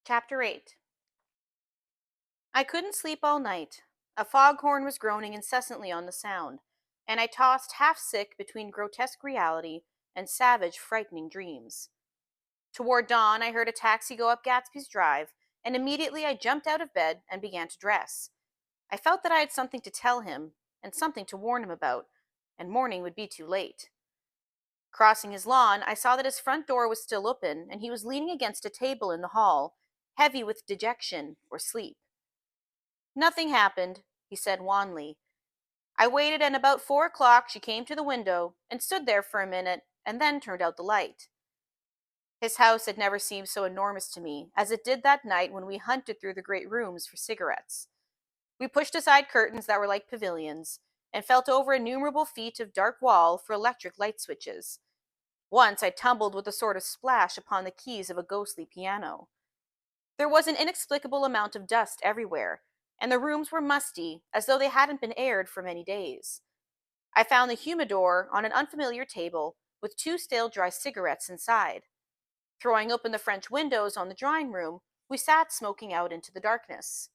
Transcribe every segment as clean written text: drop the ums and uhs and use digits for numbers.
Chapter 8. I couldn't sleep all night. A foghorn was groaning incessantly on the sound, and I tossed half sick between grotesque reality and savage, frightening dreams. Toward dawn, I heard a taxi go up Gatsby's drive, and immediately I jumped out of bed and began to dress. I felt that I had something to tell him, and something to warn him about, and morning would be too late. Crossing his lawn, I saw that his front door was still open, and he was leaning against a table in the hall, heavy with dejection or sleep. Nothing happened, he said wanly. I waited, and about 4 o'clock she came to the window and stood there for a minute and then turned out the light. His house had never seemed so enormous to me as it did that night when we hunted through the great rooms for cigarettes. We pushed aside curtains that were like pavilions and felt over innumerable feet of dark wall for electric light switches. Once I tumbled with a sort of splash upon the keys of a ghostly piano. There was an inexplicable amount of dust everywhere, and the rooms were musty, as though they hadn't been aired for many days. I found the humidor on an unfamiliar table, with 2 stale dry cigarettes inside. Throwing open the French windows on the drawing room, we sat smoking out into the darkness.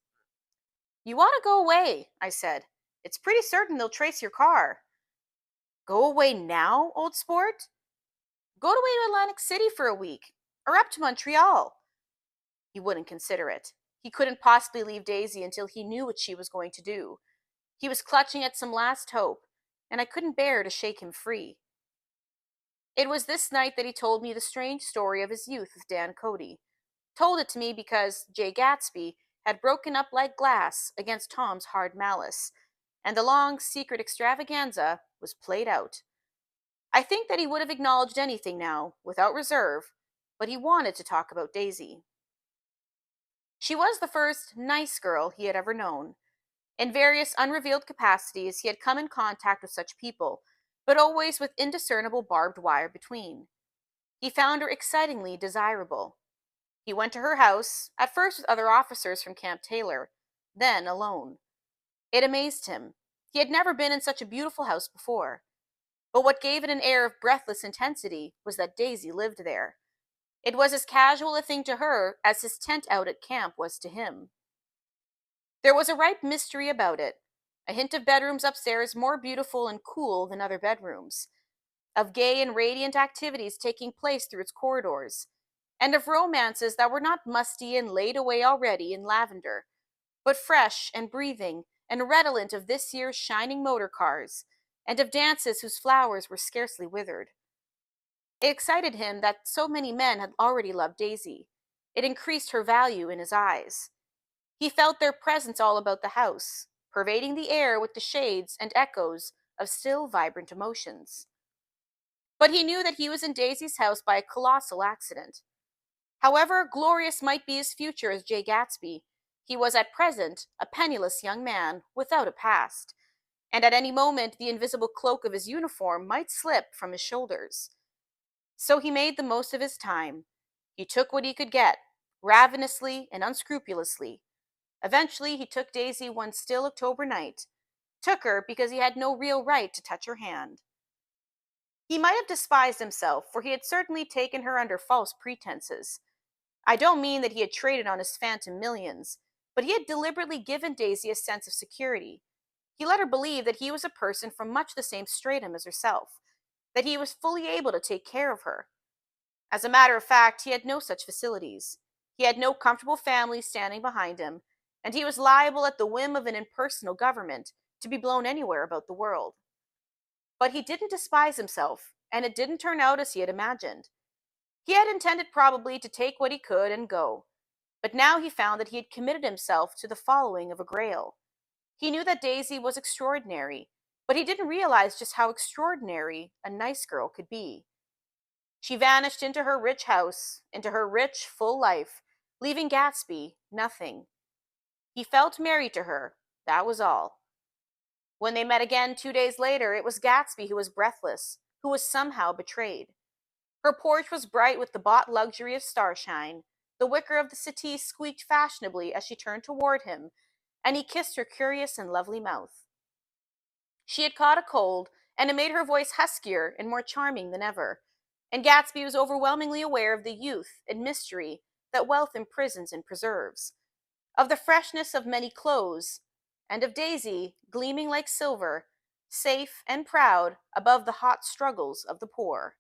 "You ought to go away," I said. "It's pretty certain they'll trace your car." "Go away now, old sport?" "Go away to Atlantic City for a week, or up to Montreal." He wouldn't consider it. He couldn't possibly leave Daisy until he knew what she was going to do. He was clutching at some last hope, and I couldn't bear to shake him free. It was this night that he told me the strange story of his youth with Dan Cody. Told it to me because Jay Gatsby had broken up like glass against Tom's hard malice, and the long, secret extravaganza was played out. I think that he would have acknowledged anything now, without reserve, but he wanted to talk about Daisy. She was the first nice girl he had ever known. In various unrevealed capacities, he had come in contact with such people, but always with indiscernible barbed wire between. He found her excitingly desirable. He went to her house, at first with other officers from Camp Taylor, then alone. It amazed him. He had never been in such a beautiful house before. But what gave it an air of breathless intensity was that Daisy lived there. It was as casual a thing to her as his tent out at camp was to him. There was a ripe mystery about it, a hint of bedrooms upstairs more beautiful and cool than other bedrooms, of gay and radiant activities taking place through its corridors, and of romances that were not musty and laid away already in lavender, but fresh and breathing and redolent of this year's shining motor cars, and of dances whose flowers were scarcely withered. It excited him that so many men had already loved Daisy. It increased her value in his eyes. He felt their presence all about the house, pervading the air with the shades and echoes of still vibrant emotions. But he knew that he was in Daisy's house by a colossal accident. However glorious might be his future as Jay Gatsby, he was at present a penniless young man without a past, and at any moment the invisible cloak of his uniform might slip from his shoulders. So he made the most of his time. He took what he could get, ravenously and unscrupulously. Eventually, he took Daisy one still October night. Took her because he had no real right to touch her hand. He might have despised himself, for he had certainly taken her under false pretenses. I don't mean that he had traded on his phantom millions, but he had deliberately given Daisy a sense of security. He let her believe that he was a person from much the same stratum as herself, that he was fully able to take care of her. As a matter of fact, he had no such facilities. He had no comfortable family standing behind him, and he was liable at the whim of an impersonal government to be blown anywhere about the world. But he didn't despise himself, and it didn't turn out as he had imagined. He had intended probably to take what he could and go, but now he found that he had committed himself to the following of a grail. He knew that Daisy was extraordinary, but he didn't realize just how extraordinary a nice girl could be. She vanished into her rich house, into her rich, full life, leaving Gatsby nothing. He felt married to her, that was all. When they met again 2 days later, it was Gatsby who was breathless, who was somehow betrayed. Her porch was bright with the bought luxury of starshine. The wicker of the settee squeaked fashionably as she turned toward him, and he kissed her curious and lovely mouth. She had caught a cold, and it made her voice huskier and more charming than ever, and Gatsby was overwhelmingly aware of the youth and mystery that wealth imprisons and preserves, of the freshness of many clothes, and of Daisy, gleaming like silver, safe and proud above the hot struggles of the poor.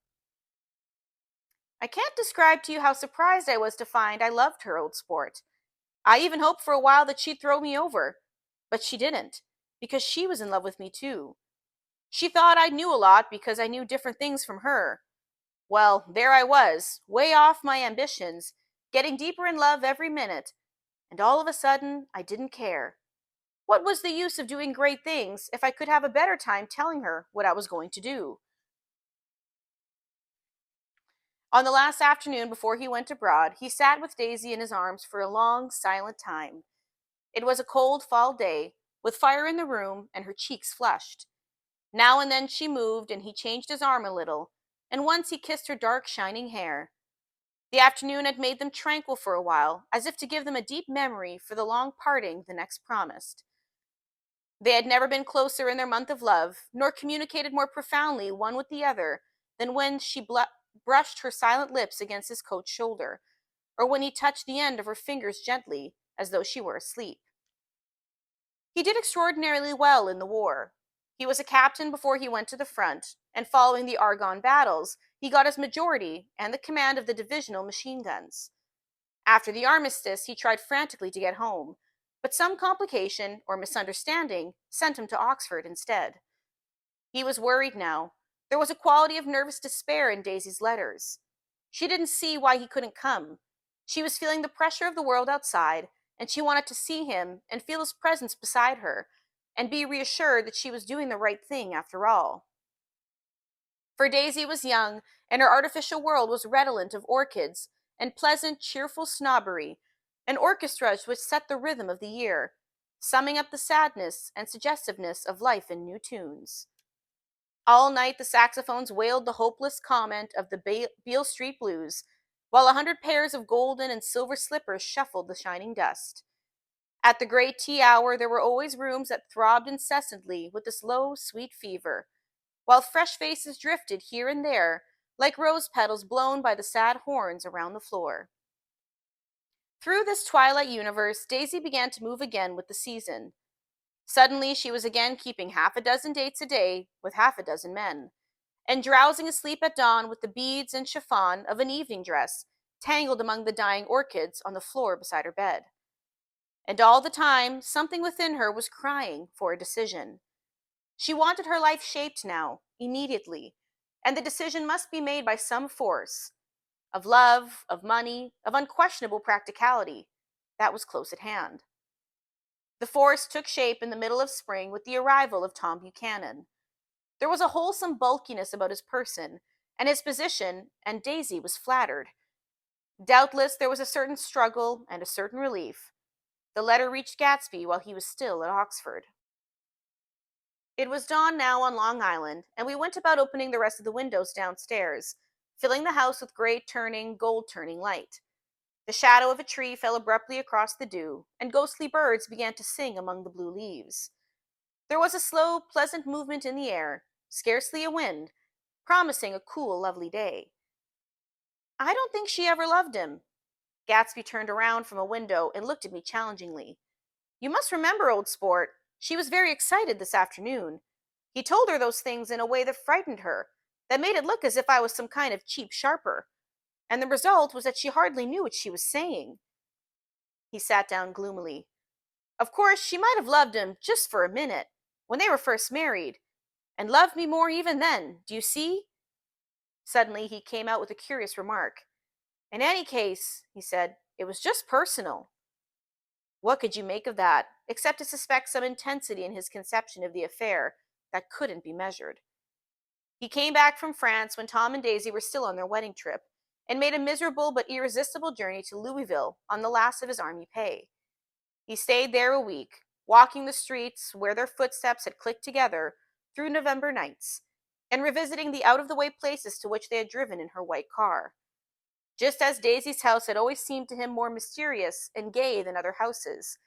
I can't describe to you how surprised I was to find I loved her, old sport. I even hoped for a while that she'd throw me over, but she didn't, because she was in love with me too. She thought I knew a lot because I knew different things from her. Well, there I was, way off my ambitions, getting deeper in love every minute, and all of a sudden, I didn't care. What was the use of doing great things if I could have a better time telling her what I was going to do? On the last afternoon before he went abroad, he sat with Daisy in his arms for a long, silent time. It was a cold fall day, with fire in the room and her cheeks flushed. Now and then she moved, and he changed his arm a little, and once he kissed her dark, shining hair. The afternoon had made them tranquil for a while, as if to give them a deep memory for the long parting the next promised. They had never been closer in their month of love, nor communicated more profoundly one with the other than when she brushed her silent lips against his coat shoulder, or when he touched the end of her fingers gently, as though she were asleep. He did extraordinarily well in the war. He was a captain before he went to the front, and following the Argonne battles, he got his majority and the command of the divisional machine guns. After the armistice, he tried frantically to get home, but some complication or misunderstanding sent him to Oxford instead. He was worried now. There was a quality of nervous despair in Daisy's letters. She didn't see why he couldn't come. She was feeling the pressure of the world outside, and she wanted to see him and feel his presence beside her, and be reassured that she was doing the right thing after all. For Daisy was young, and her artificial world was redolent of orchids and pleasant, cheerful snobbery, and orchestras which set the rhythm of the year, summing up the sadness and suggestiveness of life in new tunes. All night the saxophones wailed the hopeless comment of the Beale Street Blues, while 100 pairs of golden and silver slippers shuffled the shining dust. At the great tea hour there were always rooms that throbbed incessantly with this low, sweet fever, while fresh faces drifted here and there like rose petals blown by the sad horns around the floor. Through this twilight universe, Daisy began to move again with the season. Suddenly she was again keeping half a dozen dates a day with half a dozen men, and drowsing asleep at dawn with the beads and chiffon of an evening dress tangled among the dying orchids on the floor beside her bed. And all the time, something within her was crying for a decision. She wanted her life shaped now, immediately, and the decision must be made by some force of love, of money, of unquestionable practicality that was close at hand. The force took shape in the middle of spring with the arrival of Tom Buchanan. There was a wholesome bulkiness about his person and his position, and Daisy was flattered. Doubtless there was a certain struggle and a certain relief. The letter reached Gatsby while he was still at Oxford. It was dawn now on Long Island, and we went about opening the rest of the windows downstairs, filling the house with gray turning, gold turning light. The shadow of a tree fell abruptly across the dew, and ghostly birds began to sing among the blue leaves. There was a slow, pleasant movement in the air, scarcely a wind, promising a cool, lovely day. I don't think she ever loved him. Gatsby turned around from a window and looked at me challengingly. You must remember, old sport, she was very excited this afternoon. He told her those things in a way that frightened her, that made it look as if I was some kind of cheap sharper, and the result was that she hardly knew what she was saying. He sat down gloomily. Of course, she might have loved him just for a minute, when they were first married, and loved me more even then, do you see? Suddenly he came out with a curious remark. In any case, he said, it was just personal. What could you make of that, except to suspect some intensity in his conception of the affair that couldn't be measured? He came back from France when Tom and Daisy were still on their wedding trip, and made a miserable but irresistible journey to Louisville on the last of his army pay. He stayed there a week, walking the streets where their footsteps had clicked together through November nights, and revisiting the out-of-the-way places to which they had driven in her white car. Just as Daisy's house had always seemed to him more mysterious and gay than other houses,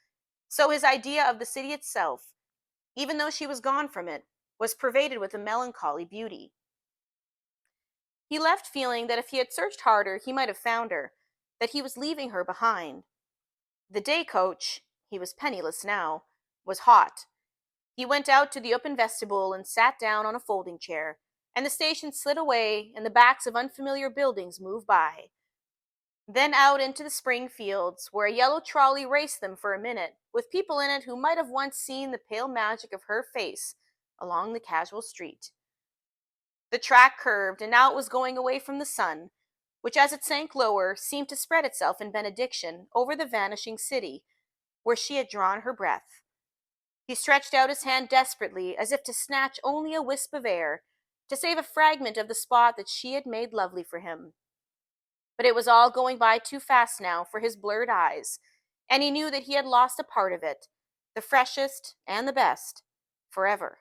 so his idea of the city itself, even though she was gone from it, was pervaded with a melancholy beauty. He left feeling that if he had searched harder, he might have found her, that he was leaving her behind. The day coach, he was penniless now, was hot. He went out to the open vestibule and sat down on a folding chair, and the station slid away and the backs of unfamiliar buildings moved by. Then out into the spring fields, where a yellow trolley raced them for a minute, with people in it who might have once seen the pale magic of her face along the casual street. The track curved, and now it was going away from the sun, which as it sank lower seemed to spread itself in benediction over the vanishing city, where she had drawn her breath. He stretched out his hand desperately, as if to snatch only a wisp of air, to save a fragment of the spot that she had made lovely for him. But it was all going by too fast now for his blurred eyes, and he knew that he had lost a part of it, the freshest and the best, forever.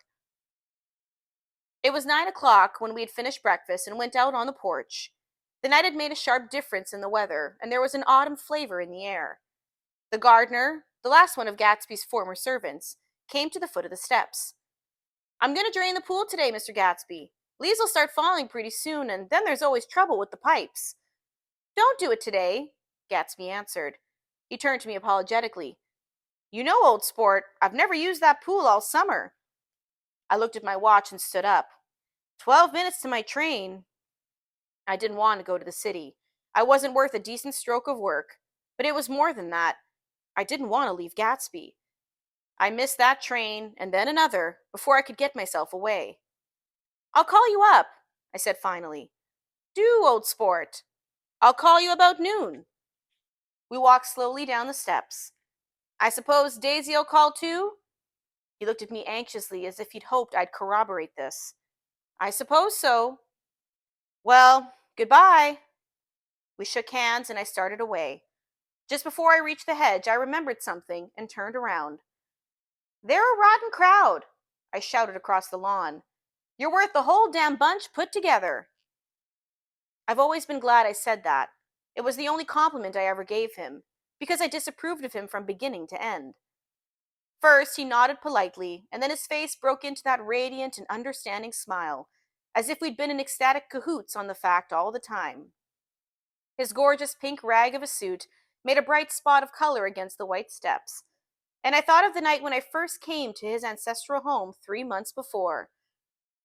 It was 9 o'clock when we had finished breakfast and went out on the porch. The night had made a sharp difference in the weather, and there was an autumn flavor in the air. The gardener, the last one of Gatsby's former servants, came to the foot of the steps. "I'm going to drain the pool today, Mr. Gatsby. Leaves will start falling pretty soon, and then there's always trouble with the pipes." "Don't do it today," Gatsby answered. He turned to me apologetically. "You know, old sport, I've never used that pool all summer." I looked at my watch and stood up. 12 minutes to my train. I didn't want to go to the city. I wasn't worth a decent stroke of work. But it was more than that. I didn't want to leave Gatsby. I missed that train, and then another, before I could get myself away. "I'll call you up," I said finally. "Do, old sport. I'll call you about noon." We walked slowly down the steps. "I suppose Daisy'll call too?" He looked at me anxiously, as if he'd hoped I'd corroborate this. "I suppose so." "Well, goodbye." We shook hands, and I started away. Just before I reached the hedge, I remembered something and turned around. "They're a rotten crowd," I shouted across the lawn. "You're worth the whole damn bunch put together." I've always been glad I said that. It was the only compliment I ever gave him, because I disapproved of him from beginning to end. First, he nodded politely, and then his face broke into that radiant and understanding smile, as if we'd been in ecstatic cahoots on the fact all the time. His gorgeous pink rag of a suit made a bright spot of color against the white steps, and I thought of the night when I first came to his ancestral home 3 months before.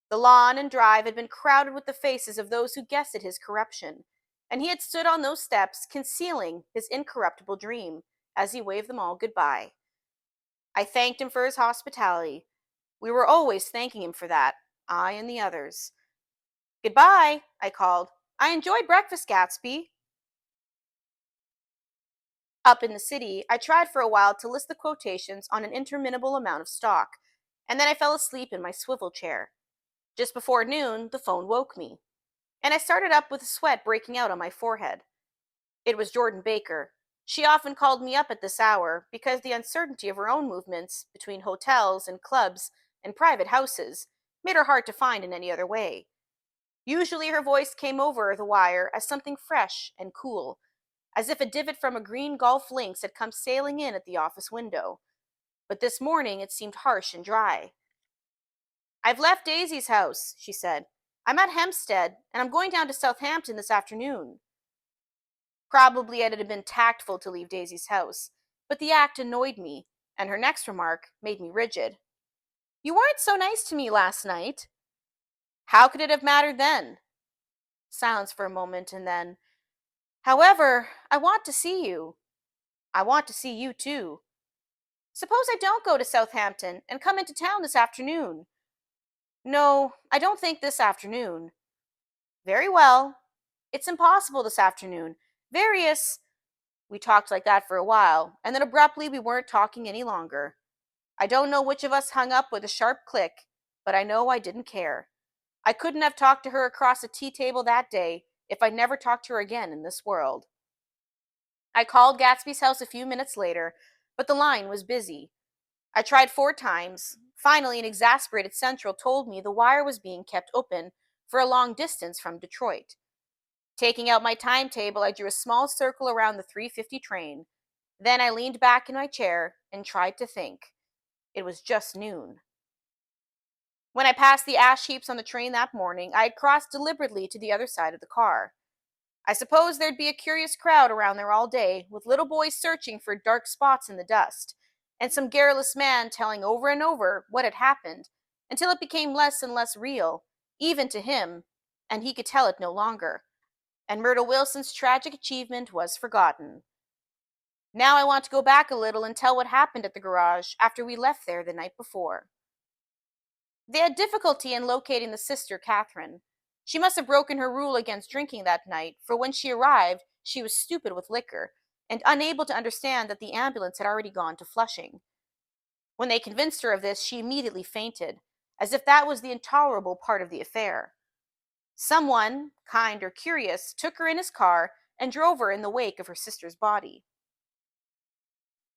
The lawn and drive had been crowded with the faces of those who guessed at his corruption, and he had stood on those steps concealing his incorruptible dream as he waved them all goodbye. I thanked him for his hospitality. We were always thanking him for that, I and the others. "Goodbye," I called. "I enjoyed breakfast, Gatsby." Up in the city, I tried for a while to list the quotations on an interminable amount of stock, and then I fell asleep in my swivel chair. Just before noon, the phone woke me, and I started up with a sweat breaking out on my forehead. It was Jordan Baker. She often called me up at this hour because the uncertainty of her own movements between hotels and clubs and private houses made her hard to find in any other way. Usually her voice came over the wire as something fresh and cool, as if a divot from a green golf links had come sailing in at the office window. But this morning it seemed harsh and dry. "I've left Daisy's house," she said. "I'm at Hempstead, and I'm going down to Southampton this afternoon." Probably it had been tactful to leave Daisy's house, but the act annoyed me, and her next remark made me rigid. "You weren't so nice to me last night." "How could it have mattered then?" Silence for a moment, and then, "However, I want to see you." "I want to see you too." "Suppose I don't go to Southampton and come into town this afternoon?" "No, I don't think this afternoon." "Very well. It's impossible this afternoon. Various—" We talked like that for a while, and then abruptly we weren't talking any longer. I don't know which of us hung up with a sharp click, but I know I didn't care. I couldn't have talked to her across a tea table that day if I'd never talked to her again in this world. I called Gatsby's house a few minutes later, but the line was busy. I tried 4 times. Finally, an exasperated central told me the wire was being kept open for a long distance from Detroit. Taking out my timetable, I drew a small circle around the 3:50 train. Then I leaned back in my chair and tried to think. It was just noon. When I passed the ash heaps on the train that morning, I had crossed deliberately to the other side of the car. I suppose there'd be a curious crowd around there all day, with little boys searching for dark spots in the dust, and some garrulous man telling over and over what had happened, until it became less and less real, even to him, and he could tell it no longer, and Myrtle Wilson's tragic achievement was forgotten. Now I want to go back a little and tell what happened at the garage after we left there the night before. They had difficulty in locating the sister, Catherine. She must have broken her rule against drinking that night, for when she arrived, she was stupid with liquor and unable to understand that the ambulance had already gone to Flushing. When they convinced her of this, she immediately fainted, as if that was the intolerable part of the affair. Someone, kind or curious, took her in his car and drove her in the wake of her sister's body.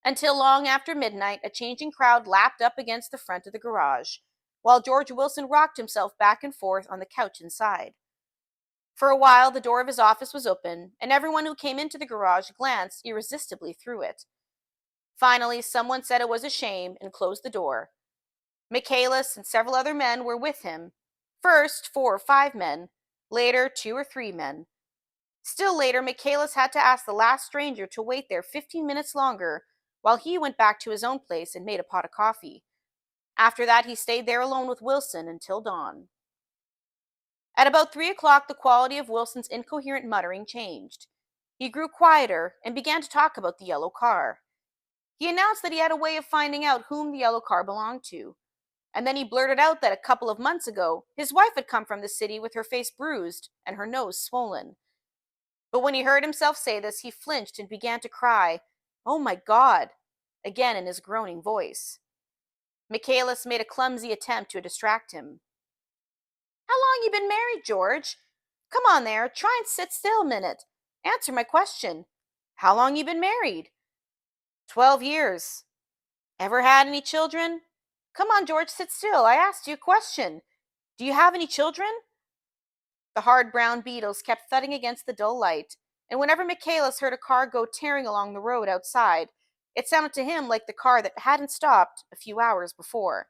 Until long after midnight, a changing crowd lapped up against the front of the garage, while George Wilson rocked himself back and forth on the couch inside. For a while, the door of his office was open, and everyone who came into the garage glanced irresistibly through it. Finally, someone said it was a shame and closed the door. Michaelis and several other men were with him. First, 4 or 5 men, later 2 or 3 men. Still later, Michaelis had to ask the last stranger to wait there 15 minutes longer while he went back to his own place and made a pot of coffee. After that, he stayed there alone with Wilson until dawn. At about 3 o'clock, the quality of Wilson's incoherent muttering changed. He grew quieter and began to talk about the yellow car. He announced that he had a way of finding out whom the yellow car belonged to. And then he blurted out that a couple of months ago, his wife had come from the city with her face bruised and her nose swollen. But when he heard himself say this, he flinched and began to cry, "Oh my God," again in his groaning voice. Michaelis made a clumsy attempt to distract him. "How long you been married, George? Come on there, try and sit still a minute. Answer my question. How long you been married?" 12 years. Ever had any children? Come on, George, sit still. I asked you a question. Do you have any children? The hard brown beetles kept thudding against the dull light, and whenever Michaelis heard a car go tearing along the road outside, it sounded to him like the car that hadn't stopped a few hours before.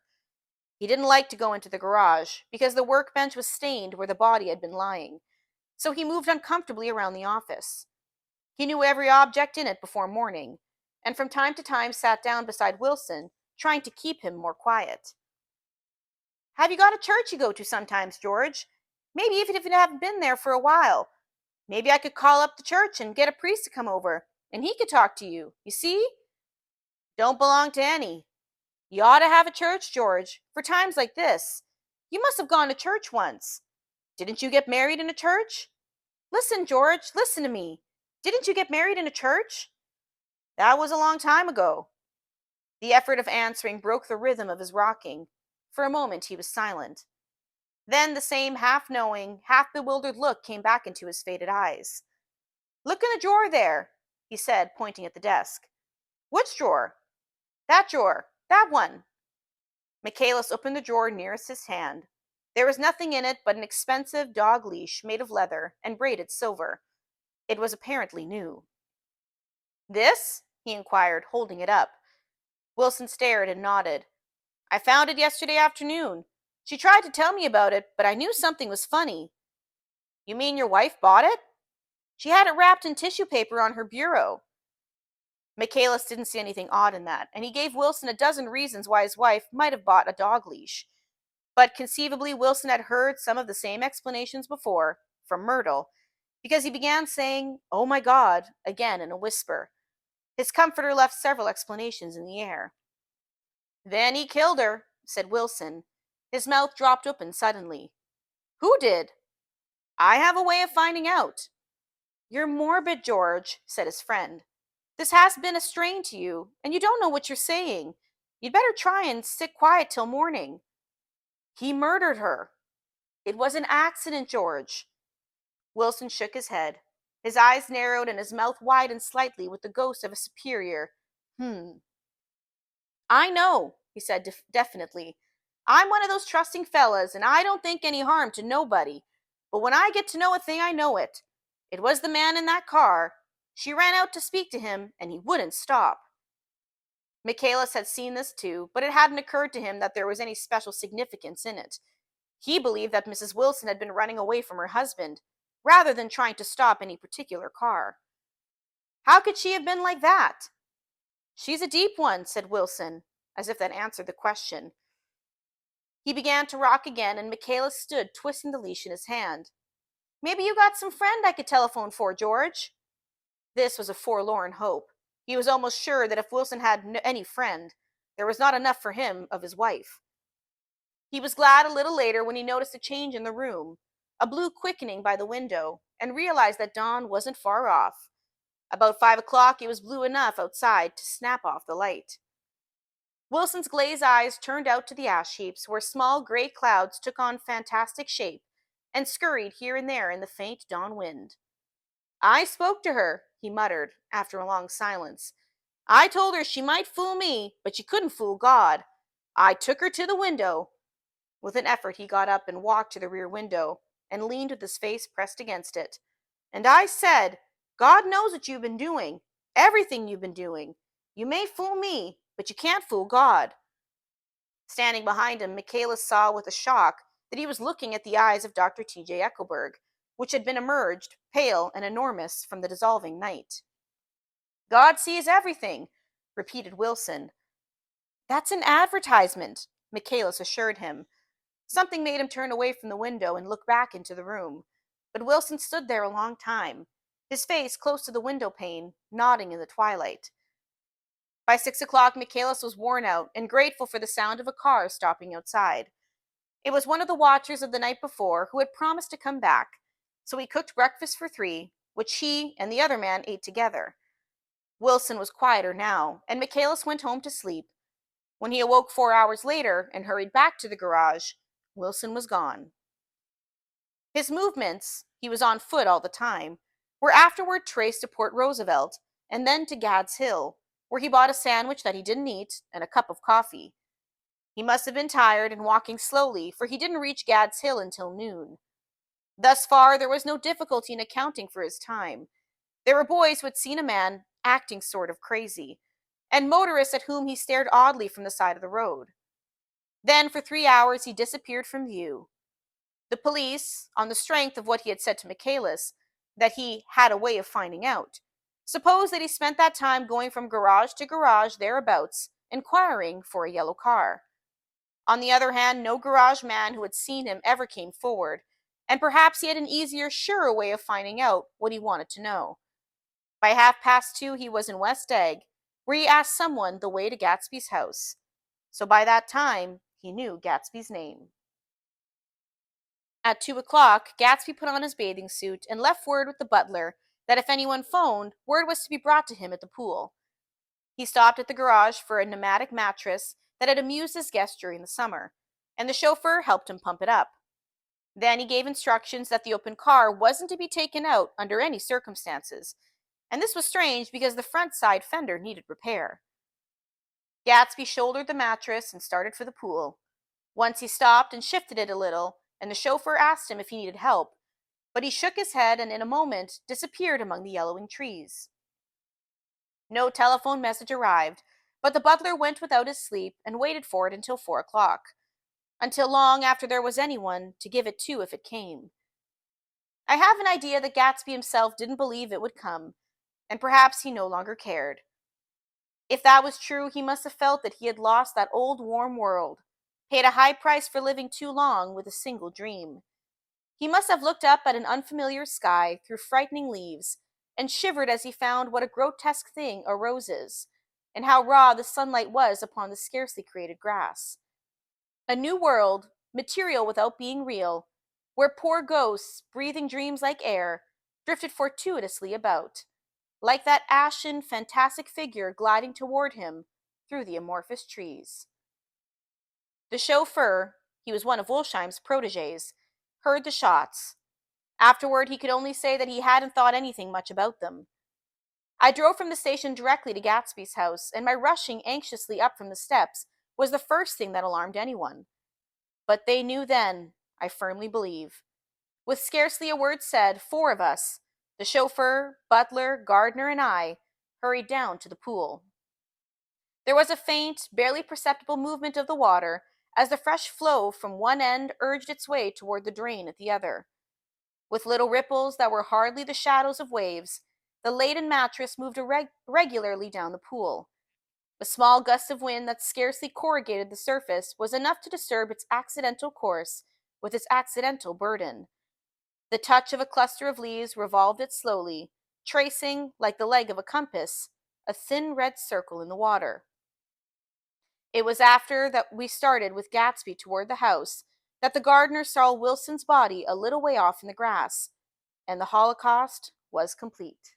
He didn't like to go into the garage, because the workbench was stained where the body had been lying, so he moved uncomfortably around the office. He knew every object in it before morning, and from time to time sat down beside Wilson, trying to keep him more quiet. "Have you got a church you go to sometimes, George? Maybe even if you haven't been there for a while. Maybe I could call up the church and get a priest to come over, and he could talk to you. You see? Don't belong to any. You ought to have a church, George, for times like this. You must have gone to church once. Didn't you get married in a church? Listen, George, listen to me. Didn't you get married in a church? That was a long time ago." The effort of answering broke the rhythm of his rocking. For a moment he was silent. Then the same half-knowing, half-bewildered look came back into his faded eyes. "Look in the drawer there," he said, pointing at the desk. "Which drawer?" "That drawer. That one." Michaelis opened the drawer nearest his hand. There was nothing in it but an expensive dog leash made of leather and braided silver. It was apparently new. "This?" he inquired, holding it up. Wilson stared and nodded. "I found it yesterday afternoon. She tried to tell me about it, but I knew something was funny." "You mean your wife bought it?" "She had it wrapped in tissue paper on her bureau." Michaelis didn't see anything odd in that, and he gave Wilson a dozen reasons why his wife might have bought a dog leash. But conceivably, Wilson had heard some of the same explanations before, from Myrtle, because he began saying, "Oh my God," again in a whisper. His comforter left several explanations in the air. "Then he killed her," said Wilson. His mouth dropped open suddenly. "Who did?" "I have a way of finding out." "You're morbid, George," said his friend. "This has been a strain to you, and you don't know what you're saying. You'd better try and sit quiet till morning." "He murdered her." "It was an accident, George." Wilson shook his head. His eyes narrowed and his mouth widened slightly with the ghost of a superior "I know," he said definitely. "I'm one of those trusting fellas, and I don't think any harm to nobody. But when I get to know a thing, I know it. It was the man in that car. She ran out to speak to him, and he wouldn't stop." Michaelis had seen this too, but it hadn't occurred to him that there was any special significance in it. He believed that Mrs. Wilson had been running away from her husband. rather than trying to stop any particular car. How could she have been like that? She's a deep one, said Wilson, as if that answered the question. He began to rock again, and Michaela stood, twisting the leash in his hand. Maybe you got some friend I could telephone for, George. This was a forlorn hope. He was almost sure that if Wilson had any friend, there was not enough for him of his wife. He was glad a little later when he noticed a change in the room, a blue quickening by the window, and realized that dawn wasn't far off. About 5 o'clock, it was blue enough outside to snap off the light. Wilson's glazed eyes turned out to the ash heaps, where small gray clouds took on fantastic shape and scurried here and there in the faint dawn wind. I spoke to her, he muttered, after a long silence. I told her she might fool me, but she couldn't fool God. I took her to the window. With an effort, he got up and walked to the rear window and leaned with his face pressed against it. And I said, God knows what you've been doing, everything you've been doing. You may fool me, but you can't fool God. Standing behind him, Michaela saw with a shock that he was looking at the eyes of Dr. T.J. Eckelberg, which had been emerged, pale and enormous, from the dissolving night. God sees everything, repeated Wilson. That's an advertisement, Michaelis assured him. Something made him turn away from the window and look back into the room, but Wilson stood there a long time, his face close to the window pane, nodding in the twilight. By 6 o'clock, Michaelis was worn out and grateful for the sound of a car stopping outside. It was one of the watchers of the night before who had promised to come back, so he cooked breakfast for 3, which he and the other man ate together. Wilson was quieter now, and Michaelis went home to sleep. When he awoke 4 hours later and hurried back to the garage, Wilson was gone. His movements, he was on foot all the time, were afterward traced to Port Roosevelt and then to Gad's Hill, where he bought a sandwich that he didn't eat and a cup of coffee. He must have been tired and walking slowly, for he didn't reach Gad's Hill until noon. Thus far, there was no difficulty in accounting for his time. There were boys who had seen a man acting sort of crazy, and motorists at whom he stared oddly from the side of the road. Then, for 3 hours, he disappeared from view. The police, on the strength of what he had said to Michaelis, that he had a way of finding out, supposed that he spent that time going from garage to garage thereabouts, inquiring for a yellow car. On the other hand, no garage man who had seen him ever came forward, and perhaps he had an easier, surer way of finding out what he wanted to know. By 2:30, he was in West Egg, where he asked someone the way to Gatsby's house. So by that time, he knew Gatsby's name. At 2 o'clock, Gatsby put on his bathing suit and left word with the butler that if anyone phoned, word was to be brought to him at the pool. He stopped at the garage for a pneumatic mattress that had amused his guests during the summer, and the chauffeur helped him pump it up. Then he gave instructions that the open car wasn't to be taken out under any circumstances, and this was strange because the front side fender needed repair. Gatsby shouldered the mattress and started for the pool. Once he stopped and shifted it a little, and the chauffeur asked him if he needed help, but he shook his head and in a moment disappeared among the yellowing trees. No telephone message arrived, but the butler went without his sleep and waited for it until 4 o'clock, until long after there was anyone to give it to if it came. I have an idea that Gatsby himself didn't believe it would come, and perhaps he no longer cared. If that was true, he must have felt that he had lost that old warm world, paid a high price for living too long with a single dream. He must have looked up at an unfamiliar sky through frightening leaves and shivered as he found what a grotesque thing a rose is, and how raw the sunlight was upon the scarcely created grass. A new world, material without being real, where poor ghosts, breathing dreams like air, drifted fortuitously about, like that ashen, fantastic figure gliding toward him through the amorphous trees. The chauffeur, he was one of Wolsheim's protégés, heard the shots. Afterward, he could only say that he hadn't thought anything much about them. I drove from the station directly to Gatsby's house, and my rushing anxiously up from the steps was the first thing that alarmed anyone. But they knew then, I firmly believe. With scarcely a word said, 4 of us, the chauffeur, butler, gardener, and I, hurried down to the pool. There was a faint, barely perceptible movement of the water as the fresh flow from one end urged its way toward the drain at the other. With little ripples that were hardly the shadows of waves, the laden mattress moved regularly down the pool. A small gust of wind that scarcely corrugated the surface was enough to disturb its accidental course with its accidental burden. The touch of a cluster of leaves revolved it slowly, tracing, like the leg of a compass, a thin red circle in the water. It was after that we started with Gatsby toward the house that the gardener saw Wilson's body a little way off in the grass, and the Holocaust was complete.